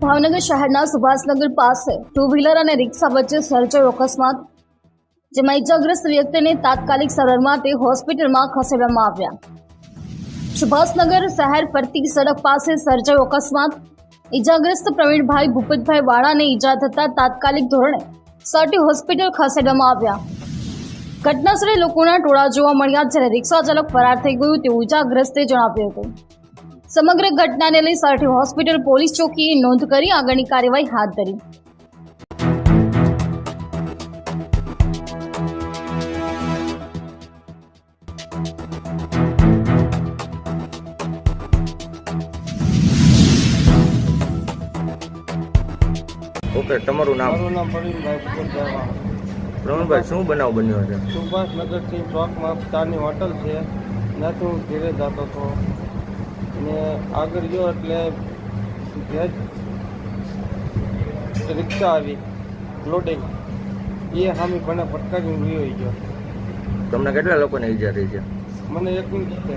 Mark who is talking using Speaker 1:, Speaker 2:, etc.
Speaker 1: ભાવનગર શહેરના સુભાષનગર પાસે two wheeler અને રિક્ષા વચ્ચે સર્જાયો અકસ્માત, જેમાં ઇજાગ્રસ્ત વ્યક્તિને તાત્કાલિક સારવાર માટે હોસ્પિટલમાં ખસેડવામાં આવ્યા. સુભાષનગર શહેર ફરતી સડક પાસે સર્જાયો અકસ્માત. ઇજાગ્રસ્ત પ્રવીણભાઈ ભૂપતભાઈ વાળાને ઈજા થતા તાત્કાલિક ધોરણે સટી હોસ્પિટલ ખસેડવામાં આવ્યા. ઘટનાસ્થળે લોકોના ટોળા જોવા મળ્યા, જ્યારે રિક્ષા ચાલક ફરાર થઈ ગયું તેવું ઇજાગ્રસ્તે જણાવ્યું હતું. સમગ્ર ઘટનાને લઈ સટી હોસ્પિટલ પોલીસ ચોકીએ નોંધ કરી આગળની કાર્યવાહી હાથ ધરી.
Speaker 2: ઓકે, તમારું નામ?
Speaker 3: મારું નામ પ્રવીણભાઈ ભૂપતભાઈ.
Speaker 2: પ્રવીણભાઈ, શું બનાવ બન્યો છે?
Speaker 3: સુભાષનગરથી ચોકમાં ચાની હોટલ છે, ત્યાંથી હું ઘરે જતો હતો અને આગળ ગયો એટલે રિક્ષા આવી લોડિંગ, એ સામે મને ફટકારીને વયો ગયો.
Speaker 2: તમને કેટલા લોકોને ઈજા થઈ છે?
Speaker 3: મને એક મિનિટ છે.